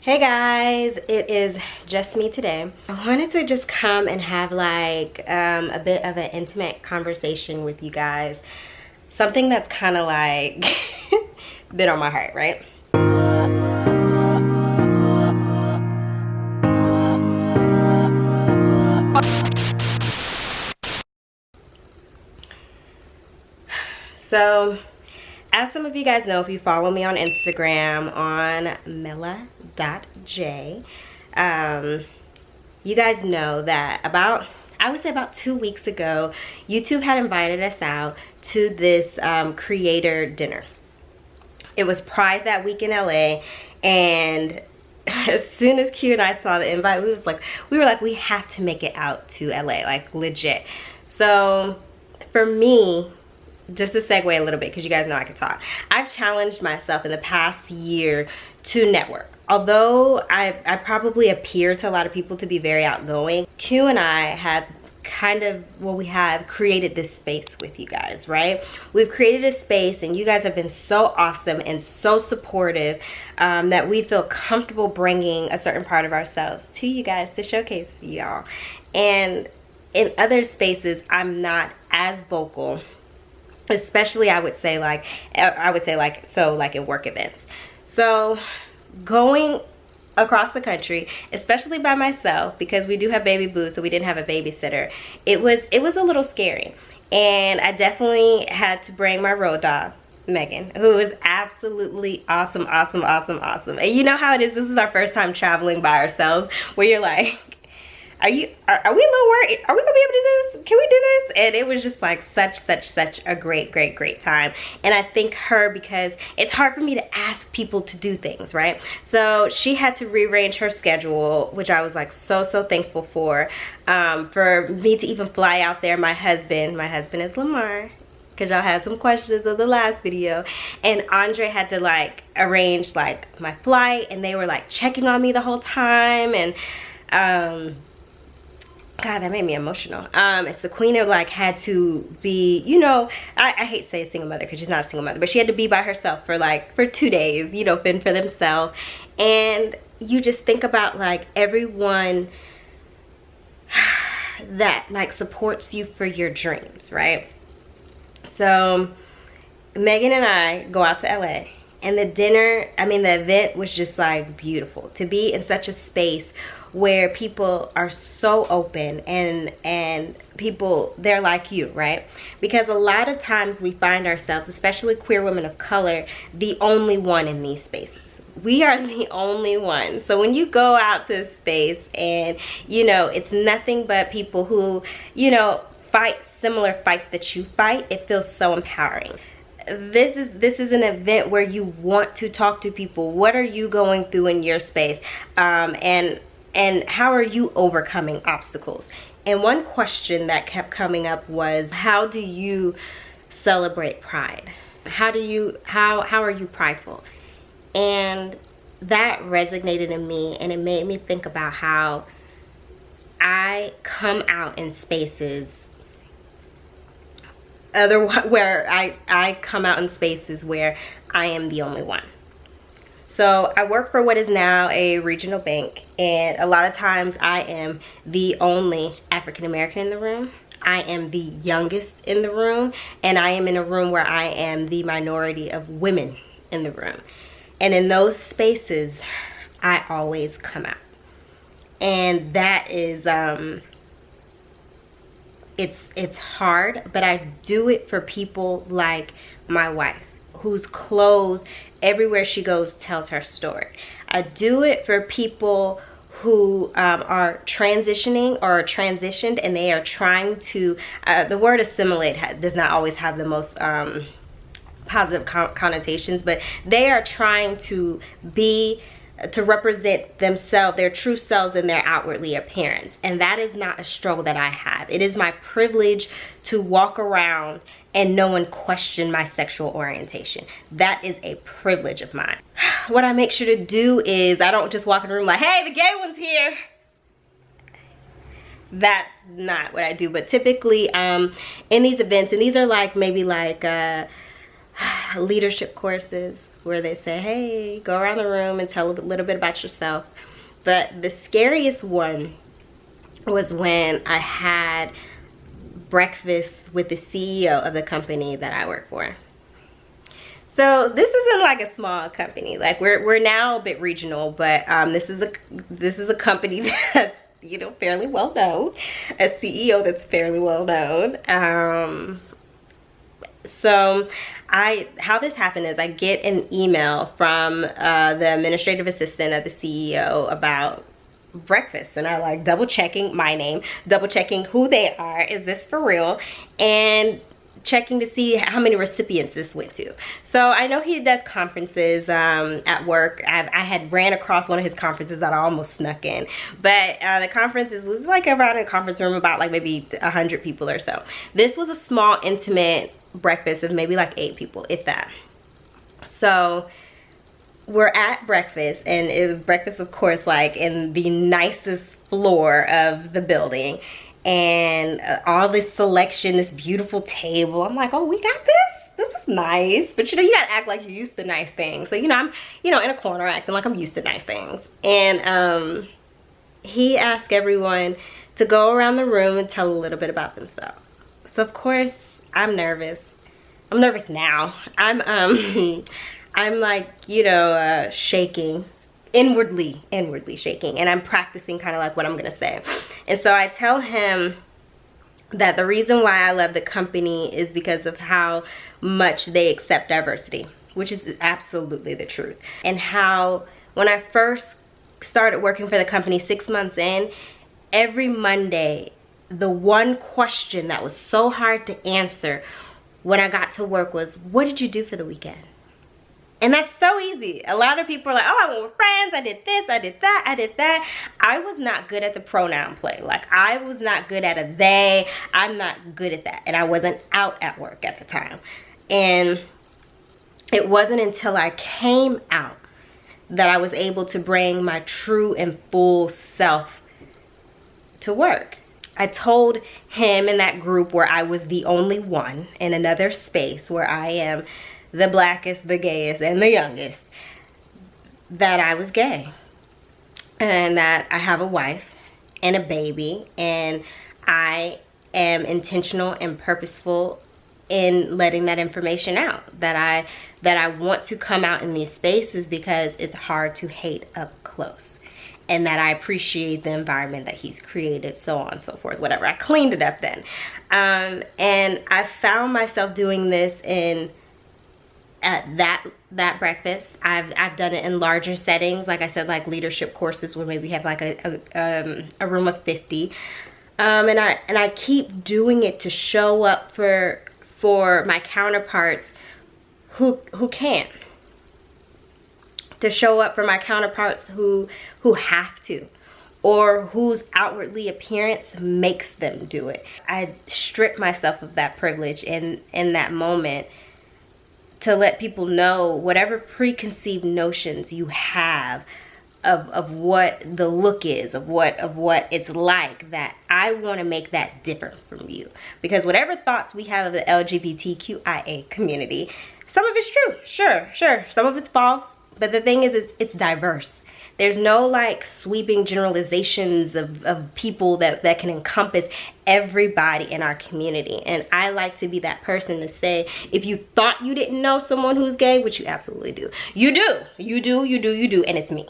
Hey guys, it is just me today. I wanted to just come and have like a bit of an intimate conversation with you guys. Something that's kind of like been on my heart, right? So, as some of you guys know, if you follow me on Instagram on Millla.Jay, you guys know that I would say about 2 weeks ago, YouTube had invited us out to this creator dinner. It was Pride that week in LA, and as soon as Q and I saw the invite, we were like, we have to make it out to LA, like legit. So for me, just to segue a little bit, because you guys know I can talk, I've challenged myself in the past year to network. Although I probably appear to a lot of people to be very outgoing, Q and I have we have created this space with you guys, right? We've created a space and you guys have been so awesome and so supportive that we feel comfortable bringing a certain part of ourselves to you guys to showcase y'all. And in other spaces, I'm not as vocal, especially I would say like in work events. So going across the country, especially by myself, because we do have baby boo, so we didn't have a babysitter, it was a little scary. And I definitely had to bring my road dog, Megan, who is absolutely awesome. And you know how it is, this is our first time traveling by ourselves, where you're like, are we a little worried? Are we gonna be able to do this? Can we do this? And it was just like such a great time. And I thank her, because it's hard for me to ask people to do things, right? So she had to rearrange her schedule, which I was like so thankful for me to even fly out there. My husband is Lamar, because y'all had some questions of the last video, and Andre had to like arrange like my flight, and they were like checking on me the whole time. And God, that made me emotional. And Sequina like had to be, you know, I hate to say a single mother because she's not a single mother, but she had to be by herself for 2 days, you know, fend for themselves. And you just think about like everyone that like supports you for your dreams, right? So Megan and I go out to LA, and the event was just like beautiful. To be in such a space where people are so open and people, they're like you, right? Because a lot of times we find ourselves, especially queer women of color, the only one in these spaces. We are the only one. So when you go out to a space and, you know, it's nothing but people who, you know, fight similar fights that you fight, it feels so empowering. This is an event where you want to talk to people. What are you going through in your space? And how are you overcoming obstacles? And one question that kept coming up was, how do you celebrate Pride? How are you prideful? And that resonated in me, and it made me think about how I come out in spaces where I come out in spaces where I am the only one. So I work for what is now a regional bank, and a lot of times I am the only African American in the room. I am the youngest in the room, and I am in a room where I am the minority of women in the room. And in those spaces, I always come out. And that is, it's hard, but I do it for people like my wife, whose clothes everywhere she goes tells her story. I do it for people who are transitioning or transitioned, and they are trying to, the word assimilate does not always have the most positive connotations, but they are trying to represent themselves, their true selves, in their outwardly appearance. And that is not a struggle that I have. It is my privilege to walk around and no one question my sexual orientation. That is a privilege of mine. What I make sure to do is I don't just walk in the room like, hey, the gay one's here. That's not what I do. But typically in these events, and these are like maybe like leadership courses, where they say, hey, go around the room and tell a little bit about yourself. But the scariest one was when I had breakfast with the CEO of the company that I work for. So this isn't like a small company. Like we're now a bit regional, but this is a company that's, you know, fairly well known, a CEO that's fairly well known. So how this happened is I get an email from the administrative assistant of the CEO about breakfast, and I like double checking my name, double checking who they are, is this for real, and checking to see how many recipients this went to. So I know he does conferences at work. I had ran across one of his conferences that I almost snuck in, but the conferences was like around a conference room about like maybe 100 people or so. This was a small intimate breakfast of maybe like 8 people, if that. So we're at breakfast, and it was breakfast, of course, like in the nicest floor of the building, and all this selection, this beautiful table. I'm like, oh, we got this is nice. But you know, you gotta act like you're used to nice things. So you know, I'm, you know, in a corner acting like I'm used to nice things. And he asked everyone to go around the room and tell a little bit about themselves. So of course I'm nervous. I'm nervous now. I'm like, you know, shaking, inwardly shaking, and I'm practicing kind of like what I'm gonna say. And so I tell him that the reason why I love the company is because of how much they accept diversity, which is absolutely the truth. And how when I first started working for the company 6 months in, every Monday, the one question that was so hard to answer when I got to work was, what did you do for the weekend? And that's so easy. A lot of people are like, oh, I went with friends, I did this, I did that, I did that. I was not good at the pronoun play. Like, I was not good at a they. I'm not good at that. And I wasn't out at work at the time. And it wasn't until I came out that I was able to bring my true and full self to work. I told him in that group where I was the only one in another space where I am the blackest, the gayest, and the youngest, that I was gay, and that I have a wife and a baby, and I am intentional and purposeful in letting that information out, that I want to come out in these spaces because it's hard to hate up close, and that I appreciate the environment that he's created, so on and so forth, whatever. I cleaned it up then. And I found myself doing this at that breakfast. I've done it in larger settings, like I said, like leadership courses where maybe we have like a room of 50, and I keep doing it to show up for my counterparts who can't, to show up for my counterparts who have to, or whose outwardly appearance makes them do it. I strip myself of that privilege in that moment, to let people know whatever preconceived notions you have of what the look is, of what it's like, that I want to make that different from you. Because whatever thoughts we have of the LGBTQIA community, some of it's true, sure, some of it's false, but the thing is, it's diverse. There's no like sweeping generalizations of people that can encompass everybody in our community. And I like to be that person to say, if you thought you didn't know someone who's gay, which you absolutely do, you do, and it's me.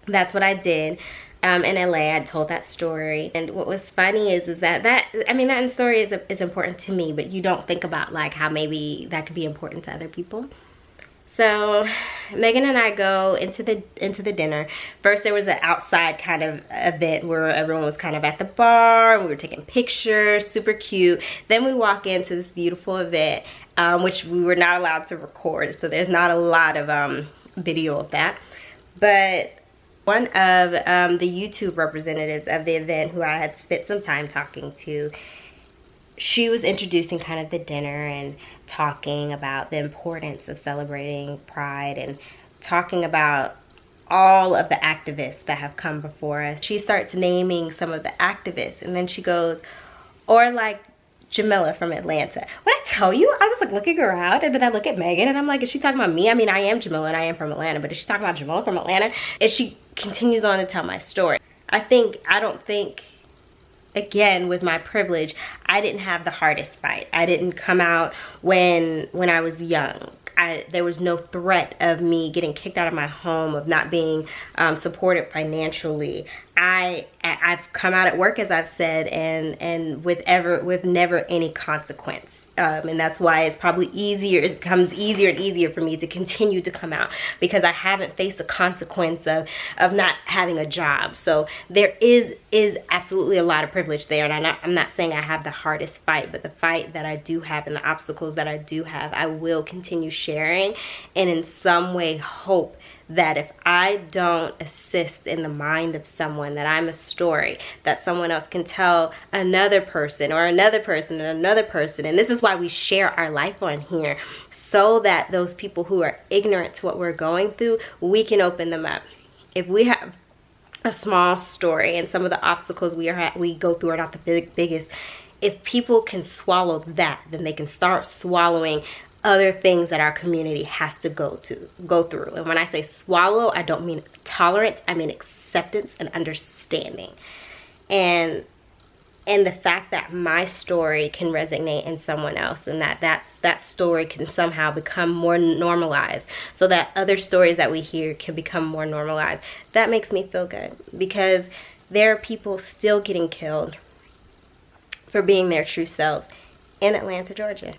That's what I did in LA. I told that story, and what was funny is that I mean, that story is important to me, but you don't think about like how maybe that could be important to other people. So Megan and I go into the dinner. First, there was an outside kind of event where everyone was kind of at the bar, and we were taking pictures, super cute. Then we walk into this beautiful event, which we were not allowed to record, so there's not a lot of video of that. But one of the YouTube representatives of the event, who I had spent some time talking to, she was introducing kind of the dinner and talking about the importance of celebrating Pride, and talking about all of the activists that have come before us. She starts naming some of the activists, and then she goes, or like Jamilla from Atlanta. When I tell you, I was like looking around, and then I look at Megan and I'm like, is she talking about me? I mean, I am Jamilla and I am from Atlanta, but is she talking about Jamilla from Atlanta? And she continues on to tell my story. I don't think, again, with my privilege, I didn't have the hardest fight. I didn't come out when I was young. There was no threat of me getting kicked out of my home, of not being supported financially. I've come out at work, as I've said, and with never any consequence. And that's why it's probably easier, it becomes easier and easier for me to continue to come out, because I haven't faced the consequence of not having a job. So there is absolutely a lot of privilege there, and I'm not saying I have the hardest fight, but the fight that I do have and the obstacles that I do have, I will continue sharing, and in some way hope that if I don't assist in the mind of someone, that I'm a story that someone else can tell another person or another person and another person. And this is why we share our life on here, so that those people who are ignorant to what we're going through, we can open them up. If we have a small story and some of the obstacles we go through are not the biggest, if people can swallow that, then they can start swallowing other things that our community has to go through. And when I say swallow, I don't mean tolerance, I mean acceptance and understanding. And the fact that my story can resonate in someone else, and that story can somehow become more normalized, so that other stories that we hear can become more normalized, that makes me feel good, because there are people still getting killed for being their true selves in Atlanta, Georgia,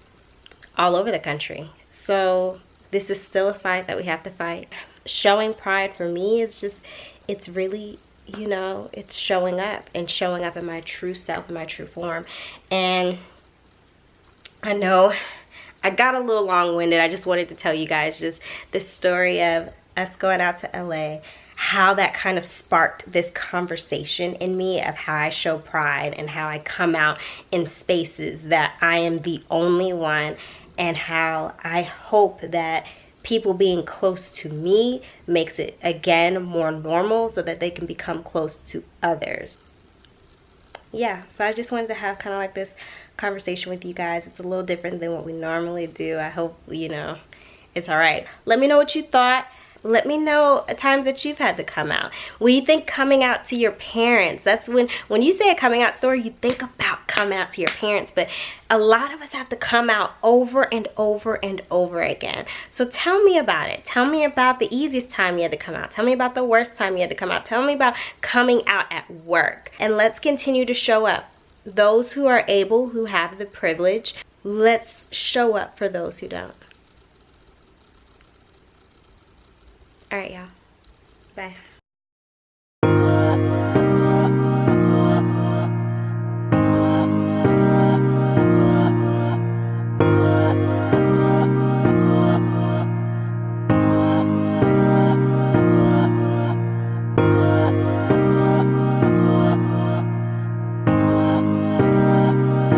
all over the country. So this is still a fight that we have to fight. Showing pride for me is just, it's really, you know, it's showing up and showing up in my true self, in my true form. And I know I got a little long-winded. I just wanted to tell you guys just the story of us going out to LA, how that kind of sparked this conversation in me of how I show pride and how I come out in spaces that I am the only one, and how I hope that people being close to me makes it, again, more normal, so that they can become close to others. Yeah, so I just wanted to have kind of like this conversation with you guys. It's a little different than what we normally do. I hope, you know, it's all right. Let me know what you thought. Let me know times that you've had to come out. When you think coming out to your parents, that's when you say a coming out story, you think about coming out to your parents, but a lot of us have to come out over and over and over again. So tell me about it. Tell me about the easiest time you had to come out. Tell me about the worst time you had to come out. Tell me about coming out at work. And let's continue to show up. Those who are able, who have the privilege, let's show up for those who don't. All right, y'all. Bye.